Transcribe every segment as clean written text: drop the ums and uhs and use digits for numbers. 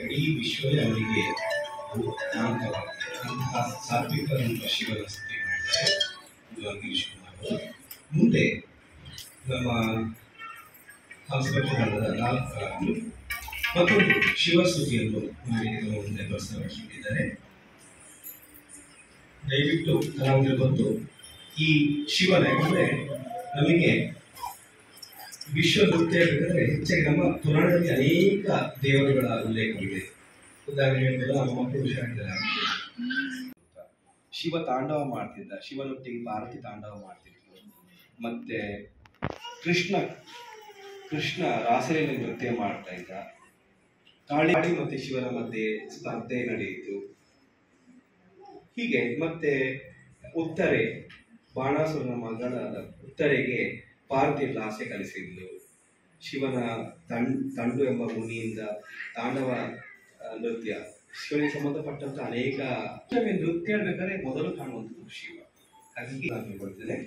ಇಡೀ ವಿಶ್ವವೇ ಅವರಿಗೆ ಸಾತ್ವಿಕ ಶಿವನ ಸ್ಥಿತಿ ಮಾಡಿದ್ದಾರೆ. ಮುಂದೆ ನಮ್ಮ ಸಾಂಸ್ಕೃತಿಕ ತಂಡದ 4 ಮತ್ತೊಂದು ಶಿವಸ್ತುತಿಯನ್ನು ಮಾಡಿ ಮುಂದೆ ಪ್ರಸ್ತಾವಿಸಿದ್ದಾರೆ. ದಯವಿಟ್ಟು ಕಲಾವಿದರು ಬಂದು ಈ ಶಿವನ, ಯಾಕಂದರೆ ನಮಗೆ ವಿಶ್ವ ನೃತ್ಯ ಬೇಕಾದರೆ ಹೆಚ್ಚಾಗಿ ನಮ್ಮ ಪುರಾಣದಲ್ಲಿ ಅನೇಕ ದೇವರುಗಳ ಉಲ್ಲೇಖವಿದೆ. ಉದಾಹರಣೆ ಹೇಳಿದ್ರೆ ನಮ್ಮ ಮಕ್ಕಳು ಹುಷಾರಿದ್ದಾರೆ, ಶಿವ ತಾಂಡವ ಮಾಡ್ತಿದ್ದ, ಶಿವನೊಟ್ಟಿಗೆ ಪಾರ್ವತಿ ತಾಂಡವ ಮಾಡ್ತಿದ್ರು. ಮತ್ತೆ ಕೃಷ್ಣ ರಾಸಲೀಲೆ ನೃತ್ಯ ಮಾಡ್ತಾ ಇದ್ದ. ಕಾಳಿ ಮತ್ತೆ ಶಿವನ ಮಧ್ಯೆ ಸ್ಪರ್ಧೆ ನಡೆಯಿತು. ಹೀಗೆ ಮತ್ತೆ ಉತ್ತರೆ, ಬಾಣಾಸುರನ ಮಗಳಾದ ಉತ್ತರೆಗೆ ಪಾರ್ವತಿಯಲ್ಲಿ ಆಸೆ ಕಲಿಸಿದ್ಲು. ಶಿವನ ತಂಡು ಎಂಬ ಮುನಿಯಿಂದ ತಾಂಡವ ನೃತ್ಯ, ಶಿವನಿಗೆ ಸಂಬಂಧಪಟ್ಟಂತ ಅನೇಕ ನೃತ್ಯ ಬೇಕಾದ್ರೆ ಮೊದಲು ಕಾಣುವಂಥದ್ದು ಶಿವ. ಹಾಗಾಗಿ ನಾನು ಹೇಳ್ಕೊಳ್ತೇನೆ.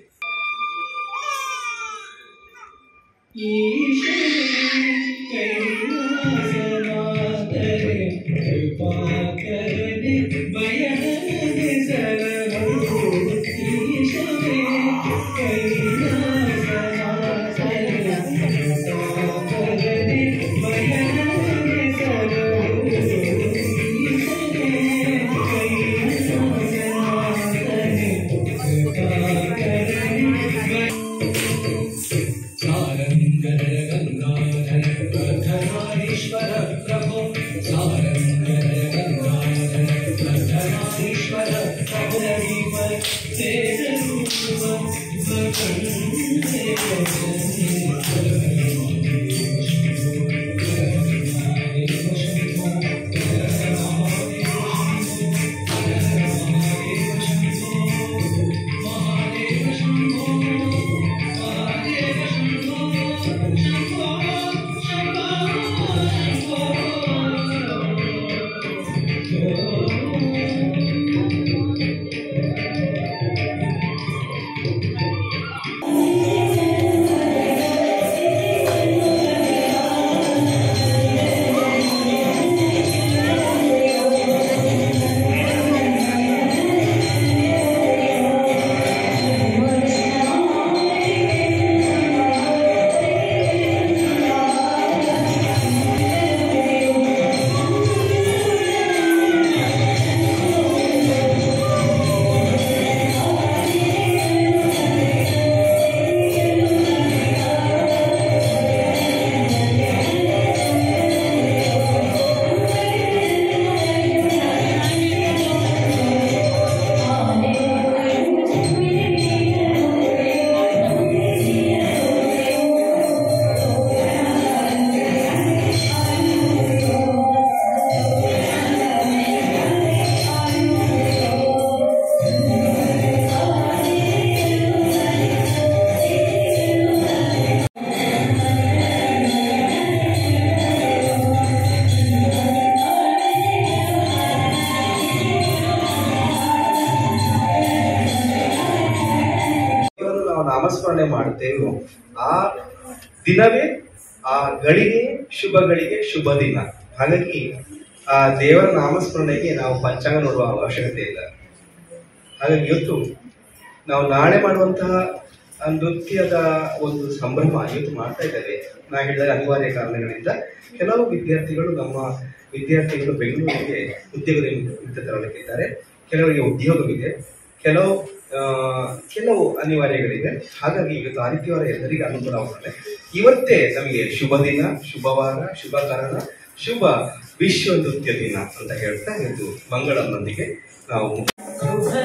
ನಾಮಸ್ಮರಣೆ ಮಾಡುತ್ತೇವೆ. ಆ ದಿನವೇ, ಆ ಗಳಿಗೆ, ಶುಭ ಗಳಿಗೆ, ಶುಭ ದಿನ. ಹಾಗಾಗಿ ಆ ದೇವರ ನಾಮಸ್ಮರಣೆಗೆ ನಾವು ಪಂಚಾಂಗ ನೋಡುವ ಅವಶ್ಯಕತೆ ಇಲ್ಲ. ಹಾಗಾಗಿ ಇವತ್ತು ನಾವು ನಾಳೆ ಮಾಡುವಂತಹ ನೃತ್ಯದ ಒಂದು ಸಂಭ್ರಮ ಇವತ್ತು ಮಾಡ್ತಾ ಇದ್ದೇವೆ. ನಾ ಹೇಳಿದಾಗ ಅನಿವಾರ್ಯ ಕಾರಣಗಳಿಂದ ಕೆಲವು ನಮ್ಮ ವಿದ್ಯಾರ್ಥಿಗಳು ಬೆಂಗಳೂರಿಗೆ ಉದ್ಯೋಗದ ನಿಮಿತ್ತ ತರಲಿಕ್ಕಿದ್ದಾರೆ. ಕೆಲವರಿಗೆ ಉದ್ಯೋಗವಿದೆ, ಕೆಲವು ಅನಿವಾರ್ಯಗಳಿದೆ. ಹಾಗಾಗಿ ಇವತ್ತು ಆದಿತ್ಯವಾರ ಎಲ್ಲರಿಗೂ ಅನುಕೂಲವಾಗುತ್ತದೆ. ಇವತ್ತೇ ನಮಗೆ ಶುಭ ದಿನ, ಶುಭವಾರ, ಶುಭ ಕಾರಣ, ಶುಭ ವಿಶ್ವ ನೃತ್ಯ ದಿನ ಅಂತ ಹೇಳ್ತಾ ಇದು ಮಂಗಳನೊಂದಿಗೆ ನಾವು ಶುಭ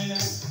Ramakrishna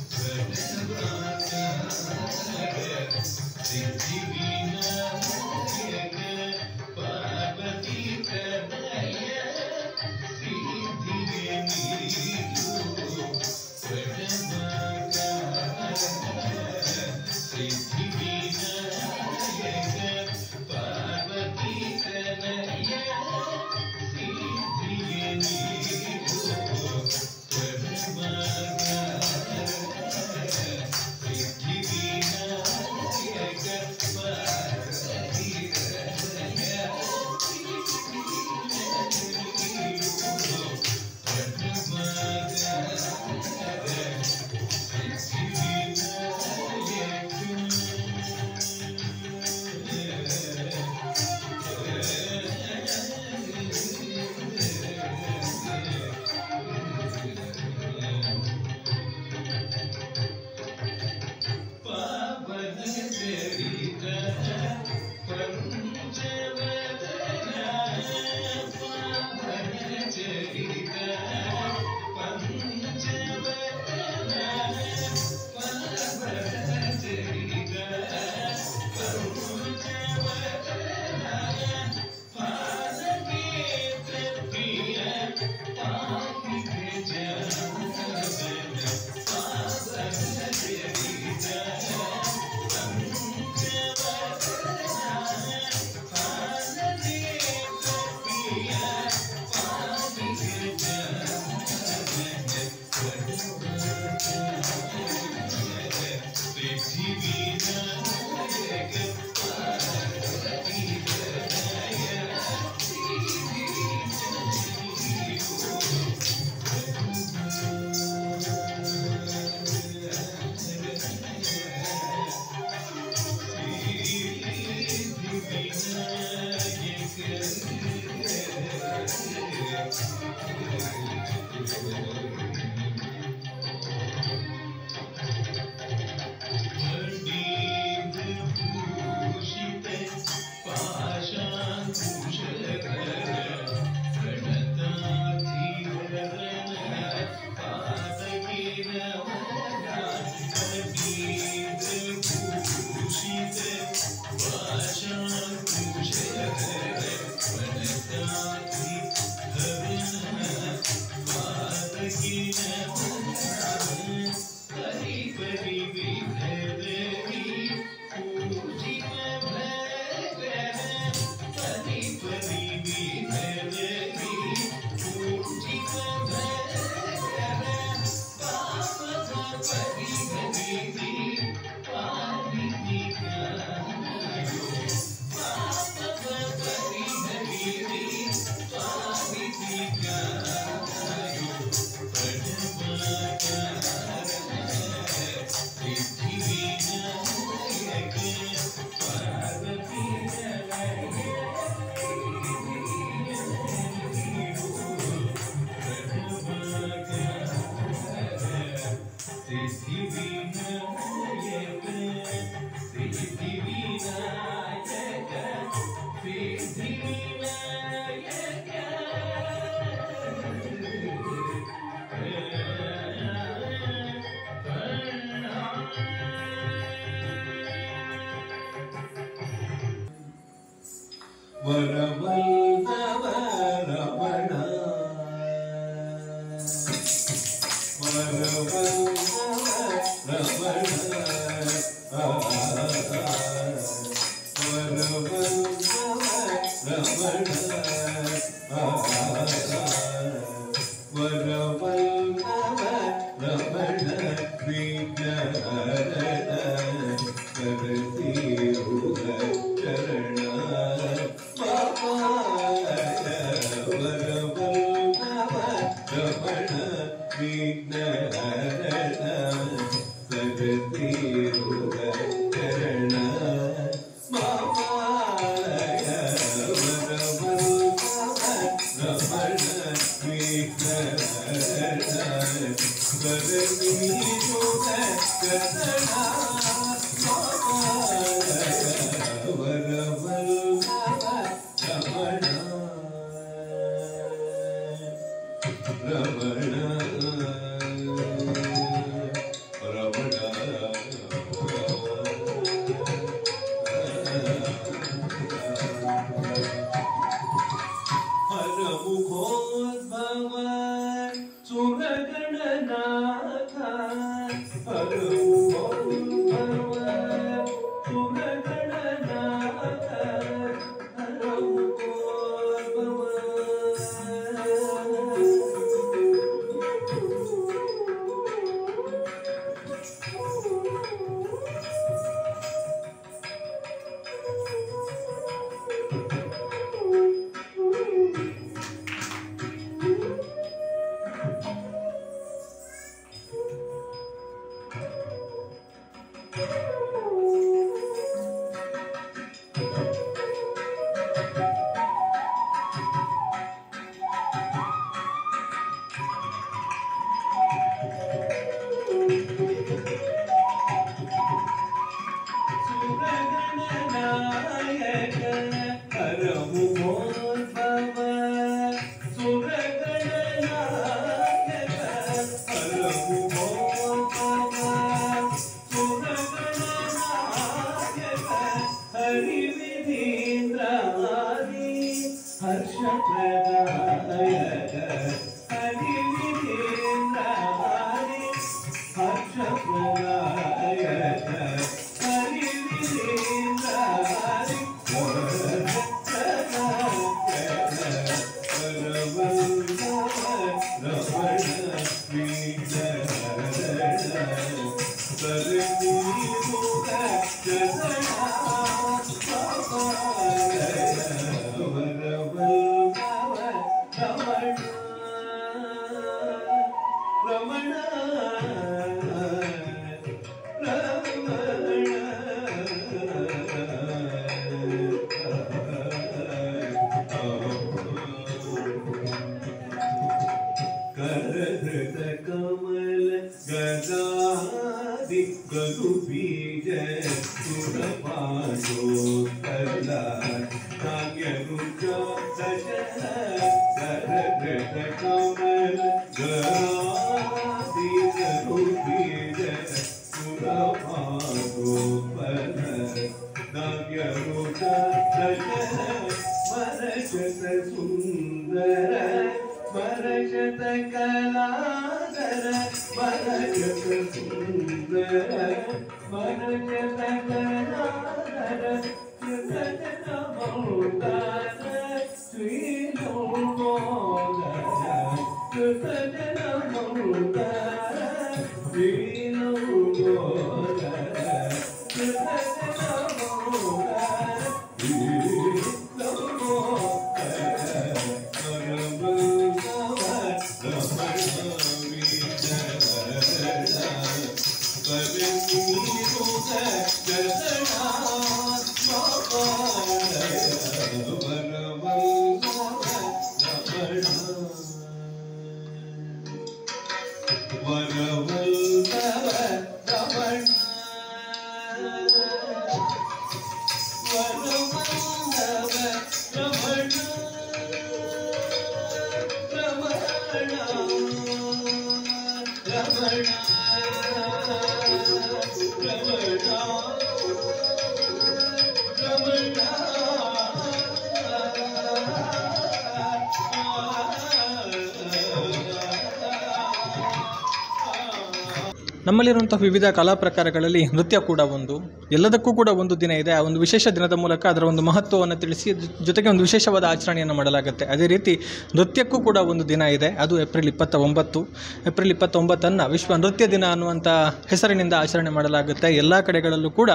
ನಮ್ಮಲ್ಲಿರುವಂಥ ವಿವಿಧ ಕಲಾ ಪ್ರಕಾರಗಳಲ್ಲಿ ನೃತ್ಯ ಕೂಡ ಒಂದು. ಎಲ್ಲದಕ್ಕೂ ಕೂಡ ಒಂದು ದಿನ ಇದೆ. ಆ ಒಂದು ವಿಶೇಷ ದಿನದ ಮೂಲಕ ಅದರ ಒಂದು ಮಹತ್ವವನ್ನು ತಿಳಿಸಿ ಜೊತೆಗೆ ಒಂದು ವಿಶೇಷವಾದ ಆಚರಣೆಯನ್ನು ಮಾಡಲಾಗುತ್ತೆ. ಅದೇ ರೀತಿ ನೃತ್ಯಕ್ಕೂ ಕೂಡ ಒಂದು ದಿನ ಇದೆ. ಅದು ಏಪ್ರಿಲ್ 29. ಏಪ್ರಿಲ್ 29 ವಿಶ್ವ ನೃತ್ಯ ದಿನ ಅನ್ನುವಂಥ ಹೆಸರಿನಿಂದ ಆಚರಣೆ ಮಾಡಲಾಗುತ್ತೆ. ಎಲ್ಲ ಕಡೆಗಳಲ್ಲೂ ಕೂಡ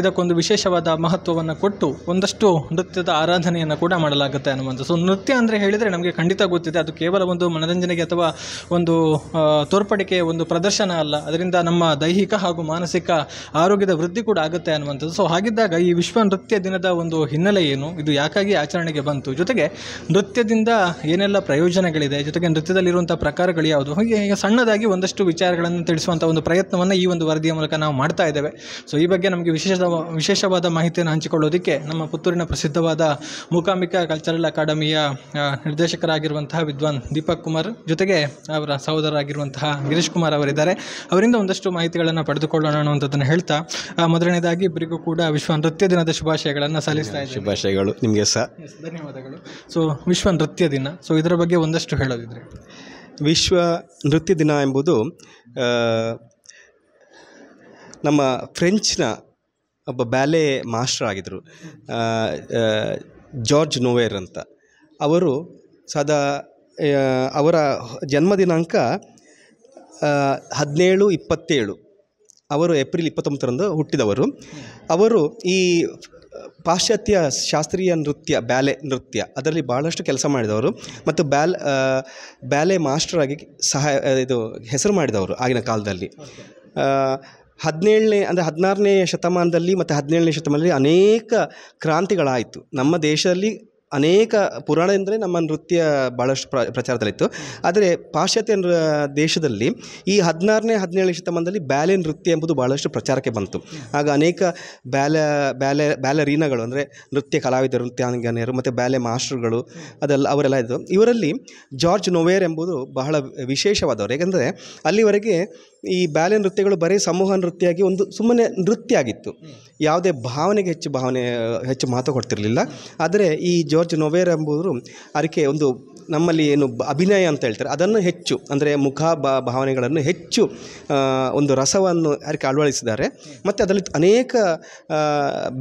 ಇದಕ್ಕೊಂದು ವಿಶೇಷವಾದ ಮಹತ್ವವನ್ನು ಕೊಟ್ಟು ಒಂದಷ್ಟು ನೃತ್ಯದ ಆರಾಧನೆಯನ್ನು ಕೂಡ ಮಾಡಲಾಗುತ್ತೆ ಅನ್ನುವಂಥ. ಸೊ ನೃತ್ಯ ಅಂದರೆ ಹೇಳಿದರೆ ನಮಗೆ ಖಂಡಿತ ಗೊತ್ತಿದೆ, ಅದು ಕೇವಲ ಒಂದು ಮನರಂಜನೆಗೆ ಅಥವಾ ಒಂದು ತೋರ್ಪಡಿಕೆ, ಒಂದು ಪ್ರದರ್ಶನ ಅಲ್ಲ. ಅದರಿಂದ ನಮ್ಮ ದೈಹಿಕ ಹಾಗೂ ಮಾನಸಿಕ ಆರೋಗ್ಯದ ವೃದ್ಧಿ ಕೂಡ ಆಗುತ್ತೆ ಅನ್ನುವಂಥದ್ದು. ಸೊ ಹಾಗಿದ್ದಾಗ ಈ ವಿಶ್ವ ನೃತ್ಯ ದಿನದ ಒಂದು ಹಿನ್ನೆಲೆ ಏನು, ಇದು ಯಾಕಾಗಿ ಆಚರಣೆಗೆ ಬಂತು, ಜೊತೆಗೆ ನೃತ್ಯದಿಂದ ಏನೆಲ್ಲ ಪ್ರಯೋಜನಗಳಿದೆ, ಜೊತೆಗೆ ನೃತ್ಯದಲ್ಲಿರುವಂಥ ಪ್ರಕಾರಗಳು ಯಾವುದು, ಹೀಗೆ ಸಣ್ಣದಾಗಿ ಒಂದಷ್ಟು ವಿಚಾರಗಳನ್ನು ತಿಳಿಸುವಂಥ ಒಂದು ಪ್ರಯತ್ನವನ್ನು ಈ ಒಂದು ವರದಿಯ ಮೂಲಕ ನಾವು ಮಾಡ್ತಾ ಇದ್ದೇವೆ. ಸೊ ಈ ಬಗ್ಗೆ ನಮಗೆ ವಿಶೇಷವಾದ ಮಾಹಿತಿಯನ್ನು ಹಂಚಿಕೊಳ್ಳೋದಕ್ಕೆ ನಮ್ಮ ಪುತ್ತೂರಿನ ಪ್ರಸಿದ್ಧವಾದ ಮೂಕಾಂಬಿಕಾ ಕಲ್ಚರಲ್ ಅಕಾಡೆಮಿಯ ನಿರ್ದೇಶಕರಾಗಿರುವಂತಹ ವಿದ್ವಾನ್ ದೀಪಕ್ ಕುಮಾರ್, ಜೊತೆಗೆ ಅವರ ಸಹೋದರರಾಗಿರುವಂತಹ ಗಿರೀಶ್ ಕುಮಾರ್ ಅವರಿದ್ದಾರೆ. ಅವರಿಂದ ಒಂದಷ್ಟು ಮಾಹಿತಿಗಳನ್ನು ಪಡೆದುಕೊಳ್ಳೋಣ ಅನ್ನುವಂಥದ್ದನ್ನು ಹೇಳ್ತಾ, ಮೊದಲನೇದಾಗಿ ಇಬ್ಬರಿಗೂ ಕೂಡ ವಿಶ್ವ ನೃತ್ಯ ದಿನದ ಶುಭಾಶಯಗಳನ್ನು ಸಲ್ಲಿಸ್ತಾ ಇದ್ದೀನಿ. ಶುಭಾಶಯಗಳು ನಿಮಗೆ ಸಹ. ಧನ್ಯವಾದಗಳು. ಸೊ ವಿಶ್ವ ನೃತ್ಯ ದಿನ, ಸೊ ಇದರ ಬಗ್ಗೆ ಒಂದಷ್ಟು ಹೇಳೋದಿದ್ರೆ. ವಿಶ್ವ ನೃತ್ಯ ದಿನ ಎಂಬುದು ನಮ್ಮ ಫ್ರೆಂಚ್ನ ಒಬ್ಬ ಬ್ಯಾಲೆ ಮಾಸ್ಟರ್ ಆಗಿದ್ದರು, ಜಾರ್ಜ್ ನೋವೇರ್ ಅಂತ. ಅವರು ಅವರ ಜನ್ಮದಿನಾಂಕ 17/27. ಅವರು ಏಪ್ರಿಲ್ 29ರಂದು ಹುಟ್ಟಿದವರು. ಅವರು ಈ ಪಾಶ್ಚಾತ್ಯ ಶಾಸ್ತ್ರೀಯ ನೃತ್ಯ, ಬ್ಯಾಲೆ ನೃತ್ಯ ಅದರಲ್ಲಿ ಭಾಳಷ್ಟು ಕೆಲಸ ಮಾಡಿದವರು ಮತ್ತು ಬ್ಯಾಲೆ ಮಾಸ್ಟರಾಗಿ ಹೆಸರು ಮಾಡಿದವರು ಆಗಿನ ಕಾಲದಲ್ಲಿ. 16ನೇ ಶತಮಾನದಲ್ಲಿ ಮತ್ತು 17ನೇ ಶತಮಾನದಲ್ಲಿ ಅನೇಕ ಕ್ರಾಂತಿಗಳಾಯಿತು. ನಮ್ಮ ದೇಶದಲ್ಲಿ ಅನೇಕ ಪುರಾಣದಿಂದಲೇ ನಮ್ಮ ನೃತ್ಯ ಭಾಳಷ್ಟು ಪ್ರಚಾರದಲ್ಲಿತ್ತು. ಆದರೆ ಪಾಶ್ಚಾತ್ಯ ದೇಶದಲ್ಲಿ ಈ 16ನೇ 17ನೇ ಶತಮಾನದಲ್ಲಿ ಬ್ಯಾಲೆ ನೃತ್ಯ ಎಂಬುದು ಭಾಳಷ್ಟು ಪ್ರಚಾರಕ್ಕೆ ಬಂತು. ಆಗ ಅನೇಕ ಬ್ಯಾಲರೀನಗಳು ಅಂದರೆ ನೃತ್ಯ ಕಲಾವಿದರು, ನೃತ್ಯಾಂಗನೆಯರು ಮತ್ತು ಬ್ಯಾಲೆ ಮಾಸ್ಟರ್ಗಳು ಅವರೆಲ್ಲ ಇದ್ದರು. ಇವರಲ್ಲಿ ಜಾರ್ಜ್ ನೋವೇರ್ ಎಂಬುದು ಬಹಳ ವಿಶೇಷವಾದವರು. ಏಕೆಂದರೆ ಅಲ್ಲಿವರೆಗೆ ಈ ಬ್ಯಾಲೆ ನೃತ್ಯಗಳು ಬರೀ ಸಮೂಹ ನೃತ್ಯ ಆಗಿ ಒಂದು ಸುಮ್ಮನೆ ನೃತ್ಯ ಆಗಿತ್ತು, ಯಾವುದೇ ಭಾವನೆಗೆ ಹೆಚ್ಚು ಮಹತ್ವ ಕೊಡ್ತಿರಲಿಲ್ಲ. ಆದರೆ ಈ ಜಾರ್ಜ್ ನೋವೇರ್ ಎಂಬುವರು ಅದಕ್ಕೆ ಒಂದು ನಮ್ಮಲ್ಲಿ ಏನು ಅಭಿನಯ ಅಂತ ಹೇಳ್ತಾರೆ ಅದನ್ನು ಹೆಚ್ಚು, ಅಂದರೆ ಮುಖ ಭಾವನೆಗಳನ್ನು ಹೆಚ್ಚು ಒಂದು ರಸವನ್ನು ಅದಕ್ಕೆ ಅಳವಡಿಸಿದ್ದಾರೆ ಮತ್ತು ಅದರಲ್ಲಿ ಅನೇಕ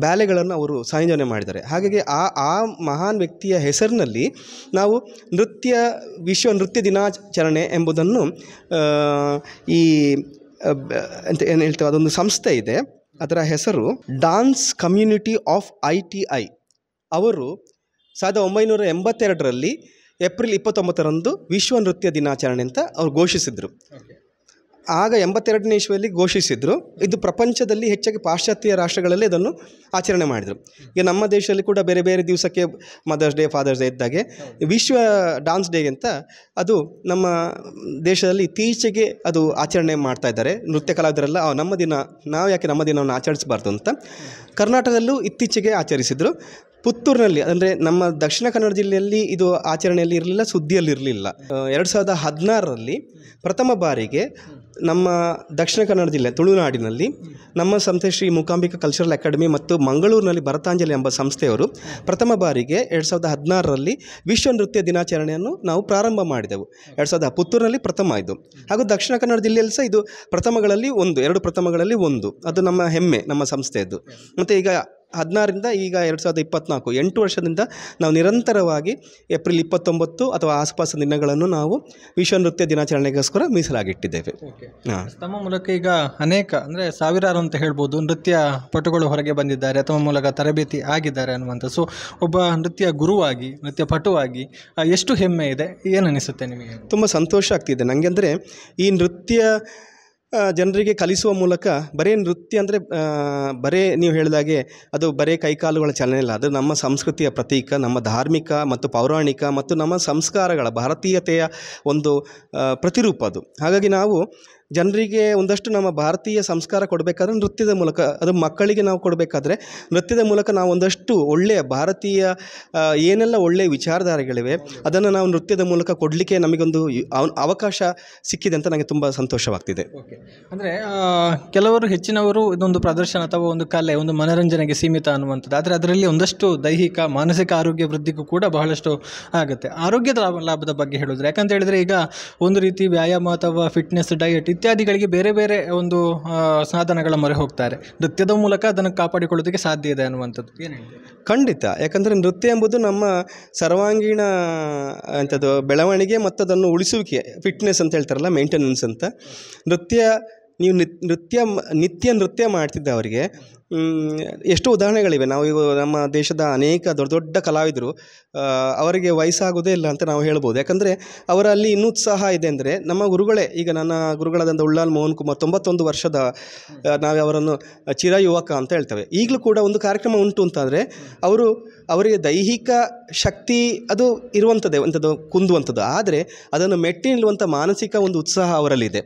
ಬ್ಯಾಲೆಗಳನ್ನು ಅವರು ಸಂಯೋಜನೆ ಮಾಡಿದ್ದಾರೆ. ಹಾಗಾಗಿ ಆ ಮಹಾನ್ ವ್ಯಕ್ತಿಯ ಹೆಸರಿನಲ್ಲಿ ನಾವು ವಿಶ್ವ ನೃತ್ಯ ದಿನಾಚರಣೆ ಎಂಬುದನ್ನು ಈ ಅಂತ ಏನು ಹೇಳ್ತೇವೆ ಅದೊಂದು ಸಂಸ್ಥೆ ಇದೆ, ಅದರ ಹೆಸರು ಡಾನ್ಸ್ ಕಮ್ಯುನಿಟಿ ಆಫ್ ITI. ಅವರು 1982ರಲ್ಲಿ ಏಪ್ರಿಲ್ 29ರಂದು ವಿಶ್ವ ನೃತ್ಯ ದಿನಾಚರಣೆ ಅಂತ ಅವ್ರು ಘೋಷಿಸಿದರು. ಆಗ 82ನೇ ಇಸ್ವಿಯಲ್ಲಿ ಘೋಷಿಸಿದರು. ಇದು ಪ್ರಪಂಚದಲ್ಲಿ ಹೆಚ್ಚಾಗಿ ಪಾಶ್ಚಾತ್ಯ ರಾಷ್ಟ್ರಗಳಲ್ಲಿ ಇದನ್ನು ಆಚರಣೆ ಮಾಡಿದರು. ಈಗ ನಮ್ಮ ದೇಶದಲ್ಲಿ ಕೂಡ ಬೇರೆ ಬೇರೆ ದಿವಸಕ್ಕೆ ಮದರ್ಸ್ ಡೇ, ಫಾದರ್ಸ್ ಡೇ ಇದ್ದಾಗೆ ವಿಶ್ವ ಡಾನ್ಸ್ ಡೇ ಅಂತ ಅದು ನಮ್ಮ ದೇಶದಲ್ಲಿ ಇತ್ತೀಚೆಗೆ ಅದು ಆಚರಣೆ ಮಾಡ್ತಾ ಇದ್ದಾರೆ. ನೃತ್ಯ ಕಲಾವಿದರೆಲ್ಲ ನಾವು ಯಾಕೆ ನಮ್ಮ ದಿನವನ್ನು ಆಚರಿಸಬಾರ್ದು ಅಂತ ಕರ್ನಾಟಕದಲ್ಲೂ ಇತ್ತೀಚೆಗೆ ಆಚರಿಸಿದರು. ಪುತ್ತೂರಿನಲ್ಲಿ ಅಂದರೆ ನಮ್ಮ ದಕ್ಷಿಣ ಕನ್ನಡ ಜಿಲ್ಲೆಯಲ್ಲಿ ಇದು ಆಚರಣೆಯಲ್ಲಿ ಇರಲಿಲ್ಲ, ಸುದ್ದಿಯಲ್ಲಿ ಇರಲಿಲ್ಲ. 2016ರಲ್ಲಿ ಪ್ರಥಮ ಬಾರಿಗೆ ನಮ್ಮ ದಕ್ಷಿಣ ಕನ್ನಡ ಜಿಲ್ಲೆ ತುಳುನಾಡಿನಲ್ಲಿ ನಮ್ಮ ಸಂಸ್ಥೆ ಶ್ರೀ ಮೂಕಾಂಬಿಕಾ ಕಲ್ಚರಲ್ ಅಕಾಡೆಮಿ ಮತ್ತು ಮಂಗಳೂರಿನಲ್ಲಿ ಭರತಾಂಜಲಿ ಎಂಬ ಸಂಸ್ಥೆಯವರು ಪ್ರಥಮ ಬಾರಿಗೆ 2016ರಲ್ಲಿ ವಿಶ್ವ ನೃತ್ಯ ದಿನಾಚರಣೆಯನ್ನು ನಾವು ಪ್ರಾರಂಭ ಮಾಡಿದೆವು. ಪುತ್ತೂರಿನಲ್ಲಿ ಪ್ರಥಮ ಇದು. ಹಾಗೂ ದಕ್ಷಿಣ ಕನ್ನಡ ಜಿಲ್ಲೆಯಲ್ಲಿ ಸಹ ಇದು ಪ್ರಥಮಗಳಲ್ಲಿ 2 ಪ್ರಥಮಗಳಲ್ಲಿ 1. ಅದು ನಮ್ಮ ಹೆಮ್ಮೆ, ನಮ್ಮ ಸಂಸ್ಥೆಯದ್ದು. ಮತ್ತು ಈಗ 16ರಿಂದ ಈಗ 2024 8 ವರ್ಷದಿಂದ ನಾವು ನಿರಂತರವಾಗಿ ಏಪ್ರಿಲ್ 29 ಅಥವಾ ಆಸುಪಾಸಿನ ದಿನಗಳನ್ನು ನಾವು ವಿಶ್ವ ನೃತ್ಯ ದಿನಾಚರಣೆಗೋಸ್ಕರ ಮೀಸಲಾಗಿಟ್ಟಿದ್ದೇವೆ. ತಮ್ಮ ಮೂಲಕ ಈಗ ಅನೇಕ ಅಂದರೆ ಸಾವಿರಾರು ಅಂತ ಹೇಳ್ಬೋದು ನೃತ್ಯ ಪಟುಗಳು ಹೊರಗೆ ಬಂದಿದ್ದಾರೆ, ತಮ್ಮ ಮೂಲಕ ತರಬೇತಿ ಆಗಿದ್ದಾರೆ ಅನ್ನುವಂಥ. ಸೊ ಒಬ್ಬ ನೃತ್ಯ ಗುರುವಾಗಿ, ನೃತ್ಯ ಪಟುವಾಗಿ ಎಷ್ಟು ಹೆಮ್ಮೆ ಇದೆ, ಏನು ಅನಿಸುತ್ತೆ ನಿಮಗೆ? ತುಂಬ ಸಂತೋಷ ಆಗ್ತಿದೆ ನನಗೆ. ಅಂದರೆ ಈ ನೃತ್ಯ ಜನರಿಗೆ ಕಲಿಸುವ ಮೂಲಕ ಬರೀ ನೃತ್ಯ ಅಂದರೆ ಬರೀ ನೀವು ಹೇಳಿದಾಗೆ ಅದು ಬರೀ ಕೈಕಾಲುಗಳ ಚಲನೆ ಇಲ್ಲ, ಅದು ನಮ್ಮ ಸಂಸ್ಕೃತಿಯ ಪ್ರತೀಕ, ನಮ್ಮ ಧಾರ್ಮಿಕ ಮತ್ತು ಪೌರಾಣಿಕ ಮತ್ತು ನಮ್ಮ ಸಂಸ್ಕಾರಗಳ ಭಾರತೀಯತೆಯ ಒಂದು ಪ್ರತಿರೂಪ ಅದು. ಹಾಗಾಗಿ ನಾವು ಜನರಿಗೆ ಒಂದಷ್ಟು ನಮ್ಮ ಭಾರತೀಯ ಸಂಸ್ಕಾರ ಕೊಡಬೇಕಾದ್ರೆ ನೃತ್ಯದ ಮೂಲಕ, ಅದು ಮಕ್ಕಳಿಗೆ ನಾವು ಕೊಡಬೇಕಾದ್ರೆ ನೃತ್ಯದ ಮೂಲಕ ನಾವು ಒಂದಷ್ಟು ಒಳ್ಳೆಯ ಭಾರತೀಯ ಏನೆಲ್ಲ ಒಳ್ಳೆಯ ವಿಚಾರಧಾರೆಗಳಿವೆ ಅದನ್ನು ನಾವು ನೃತ್ಯದ ಮೂಲಕ ಕೊಡಲಿಕ್ಕೆ ನಮಗೊಂದು ಅವಕಾಶ ಸಿಕ್ಕಿದೆ ಅಂತ ನನಗೆ ತುಂಬ ಸಂತೋಷವಾಗ್ತಿದೆ. ಅಂದರೆ ಕೆಲವರು ಹೆಚ್ಚಿನವರು ಇದೊಂದು ಪ್ರದರ್ಶನ ಅಥವಾ ಒಂದು ಕಲೆ, ಒಂದು ಮನೋರಂಜನೆಗೆ ಸೀಮಿತ ಅನ್ನುವಂಥದ್ದು. ಆದರೆ ಅದರಲ್ಲಿ ಒಂದಷ್ಟು ದೈಹಿಕ ಮಾನಸಿಕ ಆರೋಗ್ಯ ವೃದ್ಧಿಗೂ ಕೂಡ ಬಹಳಷ್ಟು ಆಗುತ್ತೆ. ಆರೋಗ್ಯದ ಲಾಭದ ಬಗ್ಗೆ ಹೇಳಿದ್ರೆ, ಯಾಕಂತ ಹೇಳಿದರೆ ಈಗ ಒಂದು ರೀತಿ ವ್ಯಾಯಾಮ ಅಥವಾ ಫಿಟ್ನೆಸ್, ಡಯಟ್ ಇತ್ಯಾದಿಗಳಿಗೆ ಬೇರೆ ಬೇರೆ ಒಂದು ಸಾಧನಗಳ ಮೊರೆ ಹೋಗ್ತಾರೆ. ನೃತ್ಯದ ಮೂಲಕ ಅದನ್ನು ಕಾಪಾಡಿಕೊಳ್ಳೋದಕ್ಕೆ ಸಾಧ್ಯ ಇದೆ ಅನ್ನುವಂಥದ್ದು ಏನು ಹೇಳ್ತೀವಿ? ಖಂಡಿತ. ಯಾಕಂದರೆ ನೃತ್ಯ ಎಂಬುದು ನಮ್ಮ ಸರ್ವಾಂಗೀಣ ಅಂಥದ್ದು ಬೆಳವಣಿಗೆ ಮತ್ತು ಅದನ್ನು ಉಳಿಸುವಿಕೆ, ಫಿಟ್ನೆಸ್ ಅಂತ ಹೇಳ್ತಾರಲ್ಲ, ಮೇಂಟೆನೆನ್ಸ್ ಅಂತ. ನೀವು ನಿತ್ಯ ನೃತ್ಯ ಮಾಡ್ತಿದ್ದವರಿಗೆ ಎಷ್ಟೋ ಉದಾಹರಣೆಗಳಿವೆ. ನಾವು ಈಗ ನಮ್ಮ ದೇಶದ ಅನೇಕ ದೊಡ್ಡ ದೊಡ್ಡ ಕಲಾವಿದರು ಅವರಿಗೆ ವಯಸ್ಸಾಗೋದೇ ಇಲ್ಲ ಅಂತ ನಾವು ಹೇಳ್ಬೋದು. ಯಾಕಂದರೆ ಅವರಲ್ಲಿ ಇನ್ನೂ ಉತ್ಸಾಹ ಇದೆ. ಅಂದರೆ ನಮ್ಮ ಗುರುಗಳೇ, ಈಗ ನನ್ನ ಗುರುಗಳಾದಂಥ ಉಳ್ಳಾಲ್ ಮೋಹನ್ ಕುಮಾರ್ 91 ವರ್ಷದ, ನಾವು ಅವರನ್ನು ಚಿರಯುವಕ ಅಂತ ಹೇಳ್ತೇವೆ. ಈಗಲೂ ಕೂಡ ಒಂದು ಕಾರ್ಯಕ್ರಮ ಉಂಟು ಅಂತಂದರೆ ಅವರಿಗೆ ದೈಹಿಕ ಶಕ್ತಿ ಅದು ಇರುವಂಥದ್ದೇ, ಅಂಥದ್ದು ಕುಂದುವಂಥದ್ದು. ಆದರೆ ಅದನ್ನು ಮೆಟ್ಟಿ ನಿಲ್ಲುವಂಥ ಮಾನಸಿಕ ಒಂದು ಉತ್ಸಾಹ ಅವರಲ್ಲಿದೆ.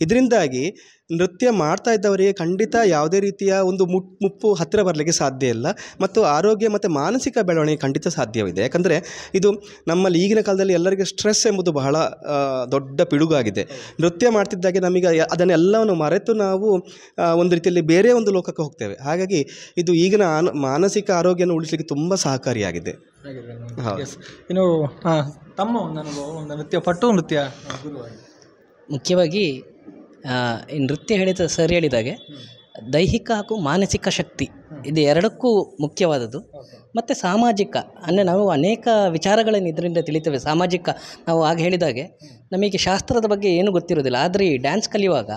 ಇದರಿಂದಾಗಿ ನೃತ್ಯ ಮಾಡ್ತಾ ಇದ್ದವರಿಗೆ ಖಂಡಿತ ಯಾವುದೇ ರೀತಿಯ ಒಂದು ಮುಪ್ಪು ಹತ್ತಿರ ಬರಲಿಕ್ಕೆ ಸಾಧ್ಯ ಇಲ್ಲ ಮತ್ತು ಆರೋಗ್ಯ ಮತ್ತು ಮಾನಸಿಕ ಬೆಳವಣಿಗೆ ಖಂಡಿತ ಸಾಧ್ಯವಿದೆ. ಯಾಕಂದರೆ ಇದು ನಮ್ಮಲ್ಲಿ ಈಗಿನ ಕಾಲದಲ್ಲಿ ಎಲ್ಲರಿಗೂ ಸ್ಟ್ರೆಸ್ ಎಂಬುದು ಬಹಳ ದೊಡ್ಡ ಪಿಡುಗಾಗಿದೆ. ನೃತ್ಯ ಮಾಡ್ತಿದ್ದಾಗೆ ನಮಗೆ ಅದನ್ನೆಲ್ಲವನ್ನು ಮರೆತು ನಾವು ಒಂದು ರೀತಿಯಲ್ಲಿ ಬೇರೆ ಒಂದು ಲೋಕಕ್ಕೆ ಹೋಗ್ತೇವೆ. ಹಾಗಾಗಿ ಇದು ಈಗಿನ ಮಾನಸಿಕ ಆರೋಗ್ಯನ ಉಳಿಸಲಿಕ್ಕೆ ತುಂಬ ಸಹಕಾರಿಯಾಗಿದೆ. ಇನ್ನು ತಮ್ಮ ಒಂದು ಅನುಭವ, ಒಂದು ನೃತ್ಯ ಗುರುವಾಗಿ ಮುಖ್ಯವಾಗಿ ಈ ನೃತ್ಯ ಸರ್ ಹೇಳಿದಾಗೆ ದೈಹಿಕ ಹಾಗೂ ಮಾನಸಿಕ ಶಕ್ತಿ ಇದು ಎರಡಕ್ಕೂ ಮುಖ್ಯವಾದದ್ದು. ಮತ್ತು ಸಾಮಾಜಿಕ ಅಂದರೆ ನಾವು ಅನೇಕ ವಿಚಾರಗಳನ್ನು ಇದರಿಂದ ತಿಳಿತೇವೆ. ಸಾಮಾಜಿಕ ನಾವು ಆಗ ಹೇಳಿದಾಗೆ ನಮಗೆ ಶಾಸ್ತ್ರದ ಬಗ್ಗೆ ಏನೂ ಗೊತ್ತಿರೋದಿಲ್ಲ, ಆದರೆ ಈ ಡ್ಯಾನ್ಸ್ ಕಲಿಯುವಾಗ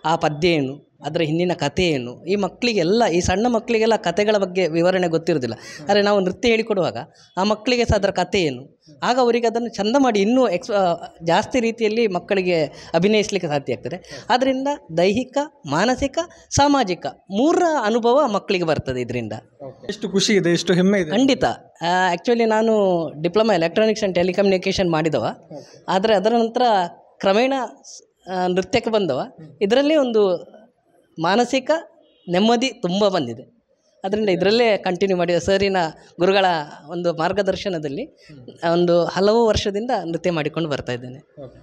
ಆ ಪದ್ಯ ಏನು, ಅದರ ಹಿಂದಿನ ಕಥೆ ಏನು, ಈ ಮಕ್ಕಳಿಗೆಲ್ಲ, ಈ ಸಣ್ಣ ಮಕ್ಕಳಿಗೆಲ್ಲ ಕಥೆಗಳ ಬಗ್ಗೆ ವಿವರಣೆ ಗೊತ್ತಿರೋದಿಲ್ಲ. ಆದರೆ ನಾವು ನೃತ್ಯ ಹೇಳಿಕೊಡುವಾಗ ಆ ಮಕ್ಕಳಿಗೆ ಸಹ ಅದರ ಕಥೆ ಏನು, ಆಗ ಅವರಿಗೆ ಅದನ್ನು ಚಂದ ಮಾಡಿ ಇನ್ನೂ ಜಾಸ್ತಿ ರೀತಿಯಲ್ಲಿ ಮಕ್ಕಳಿಗೆ ಅಭಿನಯಿಸಲಿಕ್ಕೆ ಸಾಧ್ಯ ಆಗ್ತದೆ. ಆದ್ದರಿಂದ ದೈಹಿಕ, ಮಾನಸಿಕ, ಸಾಮಾಜಿಕ ಮೂರರ ಅನುಭವ ಮಕ್ಕಳಿಗೆ ಬರ್ತದೆ ಇದರಿಂದ. ಎಷ್ಟು ಖುಷಿ ಇದೆ, ಎಷ್ಟು ಹೆಮ್ಮೆ ಇದೆ. ಖಂಡಿತ. ಆ್ಯಕ್ಚುಲಿ ನಾನು ಡಿಪ್ಲೊಮಾ ಎಲೆಕ್ಟ್ರಾನಿಕ್ಸ್ ಆ್ಯಂಡ್ ಟೆಲಿಕಮ್ಯುನಿಕೇಷನ್ ಮಾಡಿದವ, ಆದರೆ ಅದರ ನಂತರ ಕ್ರಮೇಣ ನೃತ್ಯಕ್ಕೆ ಬಂದವ. ಇದರಲ್ಲಿ ಒಂದು ಮಾನಸಿಕ ನೆಮ್ಮದಿ ತುಂಬ ಬಂದಿದೆ. ಅದರಿಂದ ಇದರಲ್ಲೇ ಕಂಟಿನ್ಯೂ ಮಾಡಿದ ಸರಿನ ಗುರುಗಳ ಒಂದು ಮಾರ್ಗದರ್ಶನದಲ್ಲಿ ಒಂದು ಹಲವು ವರ್ಷದಿಂದ ನೃತ್ಯ ಮಾಡಿಕೊಂಡು ಬರ್ತಾ ಇದ್ದೇನೆ.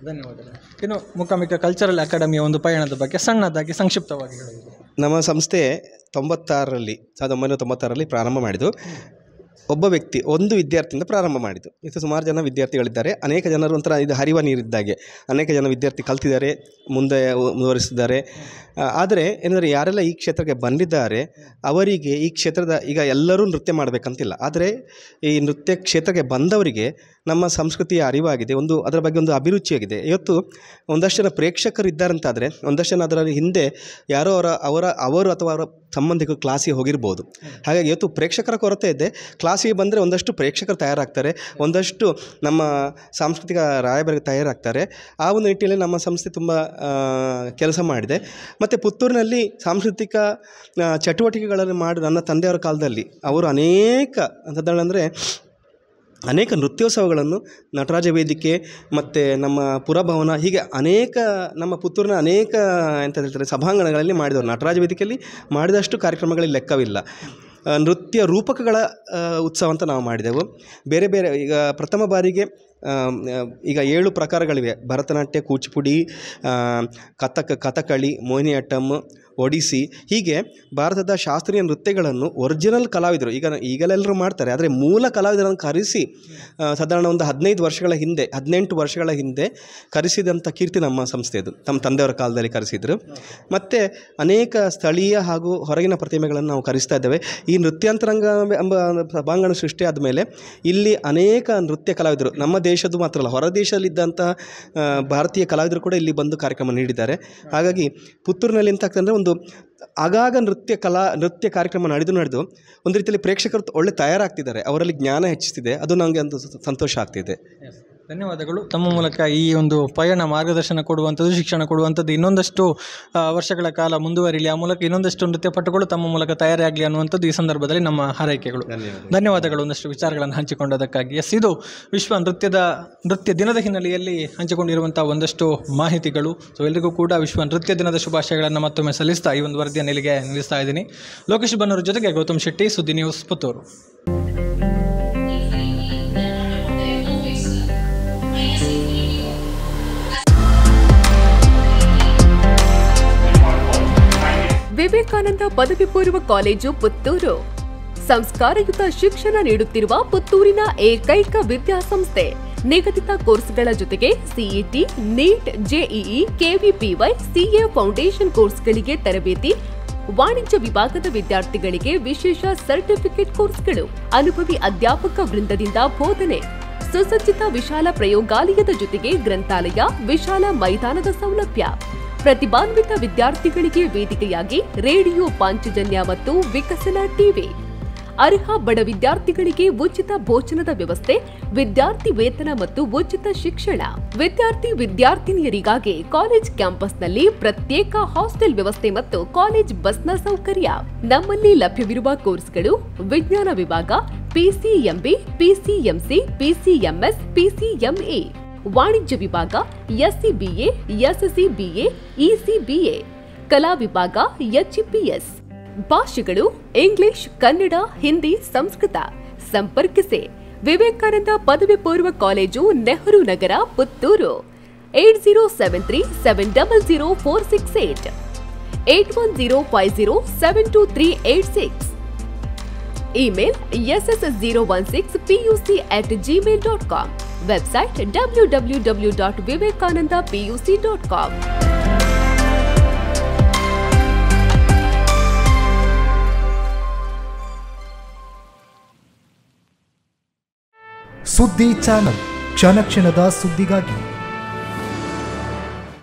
ಧನ್ಯವಾದಗಳು. ಇನ್ನು ಮೂಕಾಂಬಿಕಾ ಕಲ್ಚರಲ್ ಅಕಾಡೆಮಿಯ ಒಂದು ಪಯಣದ ಬಗ್ಗೆ ಸಣ್ಣದಾಗಿ ಸಂಕ್ಷಿಪ್ತವಾಗಿ ಹೇಳಬಹುದು. ನಮ್ಮ ಸಂಸ್ಥೆ 1996ರಲ್ಲಿ ಪ್ರಾರಂಭ ಮಾಡಿದ್ದು. ಒಬ್ಬ ವ್ಯಕ್ತಿ, ಒಂದು ವಿದ್ಯಾರ್ಥಿಯಿಂದ ಪ್ರಾರಂಭ ಮಾಡಿದ್ದು. ಇದು ಸುಮಾರು ಜನ ವಿದ್ಯಾರ್ಥಿಗಳಿದ್ದಾರೆ. ಅನೇಕ ಜನರು ಒಂಥರ ಇದು ಹರಿವ ನೀರಿದ್ದಾಗೆ, ಅನೇಕ ಜನ ವಿದ್ಯಾರ್ಥಿ ಕಲ್ತಿದ್ದಾರೆ, ಮುಂದೆ ಮುಂದುವರಿಸಿದ್ದಾರೆ. ಆದರೆ ಏನಂದರೆ ಯಾರೆಲ್ಲ ಈ ಕ್ಷೇತ್ರಕ್ಕೆ ಬಂದಿದ್ದಾರೆ ಅವರಿಗೆ ಈ ಕ್ಷೇತ್ರದ, ಈಗ ಎಲ್ಲರೂ ನೃತ್ಯ ಮಾಡಬೇಕಂತಿಲ್ಲ, ಆದರೆ ಈ ನೃತ್ಯ ಕ್ಷೇತ್ರಕ್ಕೆ ಬಂದವರಿಗೆ ನಮ್ಮ ಸಂಸ್ಕೃತಿಯ ಅರಿವಾಗಿದೆ, ಅದರ ಬಗ್ಗೆ ಒಂದು ಅಭಿರುಚಿಯಾಗಿದೆ. ಇವತ್ತು ಒಂದಷ್ಟು ಜನ ಪ್ರೇಕ್ಷಕರು ಇದ್ದಾರಂತಾದರೆ ಒಂದಷ್ಟು ಜನ ಅದರಲ್ಲಿ ಹಿಂದೆ ಯಾರೋ ಅವರು ಅಥವಾ ಅವರ ಸಂಬಂಧಿಕರು ಕ್ಲಾಸಿಗೆ ಹೋಗಿರ್ಬೋದು. ಹಾಗಾಗಿ ಇವತ್ತು ಪ್ರೇಕ್ಷಕರ ಕೊರತೆ ಇದೆ. ಕ್ಲಾಸಿಗೆ ಬಂದರೆ ಒಂದಷ್ಟು ಪ್ರೇಕ್ಷಕರು ತಯಾರಾಗ್ತಾರೆ, ಒಂದಷ್ಟು ನಮ್ಮ ಸಾಂಸ್ಕೃತಿಕ ರಾಯಭಾರಿಗೆ ತಯಾರಾಗ್ತಾರೆ. ಆ ಒಂದು ನಿಟ್ಟಿನಲ್ಲಿ ನಮ್ಮ ಸಂಸ್ಥೆ ತುಂಬ ಕೆಲಸ ಮಾಡಿದೆ. ಮತ್ತು ಪುತ್ತೂರಿನಲ್ಲಿ ಸಾಂಸ್ಕೃತಿಕ ಚಟುವಟಿಕೆಗಳನ್ನು ಮಾಡಿ ನನ್ನ ತಂದೆಯವರ ಕಾಲದಲ್ಲಿ ಅವರು ಅನೇಕ ನೃತ್ಯೋತ್ಸವಗಳನ್ನು ನಟರಾಜ ವೇದಿಕೆ ಮತ್ತು ನಮ್ಮ ಪುರಭವನ, ಹೀಗೆ ನಮ್ಮ ಪುತ್ತೂರಿನ ಅನೇಕ ಎಂತ ಹೇಳ್ತಾರೆ ಸಭಾಂಗಣಗಳಲ್ಲಿ ಮಾಡಿದವರು. ನಟರಾಜ ವೇದಿಕೆಯಲ್ಲಿ ಮಾಡಿದಷ್ಟು ಕಾರ್ಯಕ್ರಮಗಳಲ್ಲಿ ಲೆಕ್ಕವಿಲ್ಲ. ನೃತ್ಯ ರೂಪಕಗಳ ಉತ್ಸವ ಅಂತ ನಾವು ಮಾಡಿದೆವು. ಬೇರೆ ಬೇರೆ, ಈಗ ಪ್ರಥಮ ಬಾರಿಗೆ ಈಗ 7 ಪ್ರಕಾರಗಳಿವೆ: ಭರತನಾಟ್ಯ, ಕೂಚಿಪುಡಿ, ಕಥಕಳಿ, ಮೋಹಿನಿಯಟ್ಟಂ, ಒಡಿಸ್ಸಿ, ಹೀಗೆ ಭಾರತದ ಶಾಸ್ತ್ರೀಯ ನೃತ್ಯಗಳನ್ನು ಒರಿಜಿನಲ್ ಕಲಾವಿದರು, ಈಗಲೆಲ್ಲರೂ ಮಾಡ್ತಾರೆ, ಆದರೆ ಮೂಲ ಕಲಾವಿದರನ್ನು ಕರೆಸಿ ಸಾಧಾರಣ ಒಂದು 18 ವರ್ಷಗಳ ಹಿಂದೆ ಕರೆಸಿದಂಥ ಕೀರ್ತಿ ನಮ್ಮ ಸಂಸ್ಥೆಯದು. ತಮ್ಮ ತಂದೆಯವರ ಕಾಲದಲ್ಲಿ ಕರೆಸಿದರು. ಮತ್ತು ಅನೇಕ ಸ್ಥಳೀಯ ಹಾಗೂ ಹೊರಗಿನ ಪ್ರತಿಮೆಗಳನ್ನು ನಾವು ಕರೆಸ್ತಾ ಇದ್ದೇವೆ. ಈ ನೃತ್ಯಾಂತರಂಗ ಎಂಬ ಸಭಾಂಗಣ ಸೃಷ್ಟಿ ಆದಮೇಲೆ ಇಲ್ಲಿ ಅನೇಕ ನೃತ್ಯ ಕಲಾವಿದರು, ನಮ್ಮ ದೇಶದ್ದು ಮಾತ್ರ ಅಲ್ಲ, ಹೊರ ದೇಶದಲ್ಲಿದ್ದಂಥ ಭಾರತೀಯ ಕಲಾವಿದರು ಕೂಡ ಇಲ್ಲಿ ಬಂದು ಕಾರ್ಯಕ್ರಮ ನೀಡಿದ್ದಾರೆ. ಹಾಗಾಗಿ ಪುತ್ತೂರಿನಲ್ಲಿ ಎಂತಾಗ್ತಂದರೆ ಆಗಾಗ ನೃತ್ಯ ಕಾರ್ಯಕ್ರಮ ನಡೆದು ಒಂದು ರೀತಿಯಲ್ಲಿ ಪ್ರೇಕ್ಷಕರು ಒಳ್ಳೆ ತಯಾರಾಗ್ತಿದ್ದಾರೆ, ಅವರಲ್ಲಿ ಜ್ಞಾನ ಹೆಚ್ಚಿಸ್ತಿದೆ. ಅದು ನನಗೆ ಒಂದು ಸಂತೋಷ ಆಗ್ತಿದೆ. ಧನ್ಯವಾದಗಳು. ತಮ್ಮ ಮೂಲಕ ಈ ಒಂದು ಪಯಣ ಮಾರ್ಗದರ್ಶನ ಕೊಡುವಂಥದ್ದು, ಶಿಕ್ಷಣ ಕೊಡುವಂಥದ್ದು ಇನ್ನೊಂದಷ್ಟು ವರ್ಷಗಳ ಕಾಲ ಮುಂದುವರಿಲಿ, ಆ ಮೂಲಕ ಇನ್ನೊಂದಷ್ಟು ನೃತ್ಯಪಟುಗಳು ತಮ್ಮ ಮೂಲಕ ತಯಾರಾಗಲಿ ಅನ್ನುವಂಥದ್ದು ಈ ಸಂದರ್ಭದಲ್ಲಿ ನಮ್ಮ ಹಾರೈಕೆಗಳು. ಧನ್ಯವಾದಗಳು ಒಂದಷ್ಟು ವಿಚಾರಗಳನ್ನು ಹಂಚಿಕೊಂಡದಕ್ಕಾಗಿ. ಇದು ವಿಶ್ವ ನೃತ್ಯ ದಿನದ ಹಿನ್ನೆಲೆಯಲ್ಲಿ ಹಂಚಿಕೊಂಡಿರುವಂಥ ಒಂದಷ್ಟು ಮಾಹಿತಿಗಳು. ಸೊ ಎಲ್ಲರಿಗೂ ಕೂಡ ವಿಶ್ವ ನೃತ್ಯ ದಿನದ ಶುಭಾಶಯಗಳನ್ನು ಮತ್ತೊಮ್ಮೆ ಸಲ್ಲಿಸ್ತಾ ಈ ಒಂದು ವರದಿಯನ್ನು ಇಲ್ಲಿಗೆ ನಿಲ್ಲಿಸ್ತಾ ಇದ್ದೀನಿ. ಲೋಕೇಶ್ ಬನ್ನೂರು ಜೊತೆಗೆ ಗೌತಮ್ ಶೆಟ್ಟಿ, ಸುದ್ದಿ ನ್ಯೂಸ್, ಪುತ್ತೂರು. ವಿವೇಕಾನಂದ ಪದವಿ ಪೂರ್ವ ಕಾಲೇಜು ಪುತ್ತೂರು ಸಂಸ್ಕಾರಯುತ ಶಿಕ್ಷಣ ನೀಡುತ್ತಿರುವ ಪುತ್ತೂರಿನ ಏಕೈಕ ವಿದ್ಯಾಸಂಸ್ಥೆ. ನಿಗದಿತ ಕೋರ್ಸ್ಗಳ ಜೊತೆಗೆ CET, NEET, JEE, KVPY, CA foundation ಕೋರ್ಸ್ಗಳಿಗೆ ತರಬೇತಿ, ವಾಣಿಜ್ಯ ವಿಭಾಗದ ವಿದ್ಯಾರ್ಥಿಗಳಿಗೆ ವಿಶೇಷ ಸರ್ಟಿಫಿಕೇಟ್ ಕೋರ್ಸ್ಗಳು, ಅನುಭವಿ ಅಧ್ಯಾಪಕ ವೃಂದದಿಂದ ಬೋಧನೆ, ಸುಸಜ್ಜಿತ ವಿಶಾಲ ಪ್ರಯೋಗಾಲಯದ ಜೊತೆಗೆ ಗ್ರಂಥಾಲಯ, ವಿಶಾಲ ಮೈದಾನದ ಸೌಲಭ್ಯ, ಪ್ರತಿಭಾನ್ವಿತ ವಿದ್ಯಾರ್ಥಿಗಳಿಗೆ ವೇದಿಕೆಯಾಗಿ ರೇಡಿಯೋ ಪಾಂಚಜನ್ಯ ಮತ್ತು ವಿಕಸನ ಟಿವಿ, ಅರ್ಹ ಬಡ ವಿದ್ಯಾರ್ಥಿಗಳಿಗೆ ಉಚಿತ ಭೋಜನದ ವ್ಯವಸ್ಥೆ, ವಿದ್ಯಾರ್ಥಿ ವೇತನ ಮತ್ತು ಉಚಿತ ಶಿಕ್ಷಣ, ವಿದ್ಯಾರ್ಥಿನಿಯರಿಗಾಗಿ ಕಾಲೇಜ್ ಕ್ಯಾಂಪಸ್ನಲ್ಲಿ ಪ್ರತ್ಯೇಕ ಹಾಸ್ಟೆಲ್ ವ್ಯವಸ್ಥೆ ಮತ್ತು ಕಾಲೇಜ್ ಬಸ್ನ ಸೌಕರ್ಯ. ನಮ್ಮಲ್ಲಿ ಲಭ್ಯವಿರುವ ಕೋರ್ಸ್ಗಳು: ವಿಜ್ಞಾನ ವಿಭಾಗ, ಪಿಸಿಎಂಬಿ, ಪಿಸಿಎಂಸಿ, ಪಿಸಿಎಂಎಸ್, ಪಿಸಿಎಂಎ, ವಾಣಿಜ್ಯ ವಿಭಾಗ, ಎಸ್ಸಿಬಿಎ, ಎಸ್ಸಿಬಿಎ, ಇಸಿಬಿಎ, ಕಲಾ ವಿಭಾಗ, ಎಚ್ಇಪಿಎಸ್. ಭಾಷೆಗಳು: ಇಂಗ್ಲಿಷ್, ಕನ್ನಡ, ಹಿಂದಿ, ಸಂಸ್ಕೃತ. ಸಂಪರ್ಕಿಸಿ ವಿವೇಕಾನಂದ ಪದವಿ ಪೂರ್ವ college, Nehru Nagar, Puttur. 8073700468, 8105072386. Email ss016puc@gmail.com. Website www.vivekanandapuc.com. Suddi channel, ಕ್ಷಣ ಕ್ಷಣದ ಸುದ್ದಿಗಾಗಿ.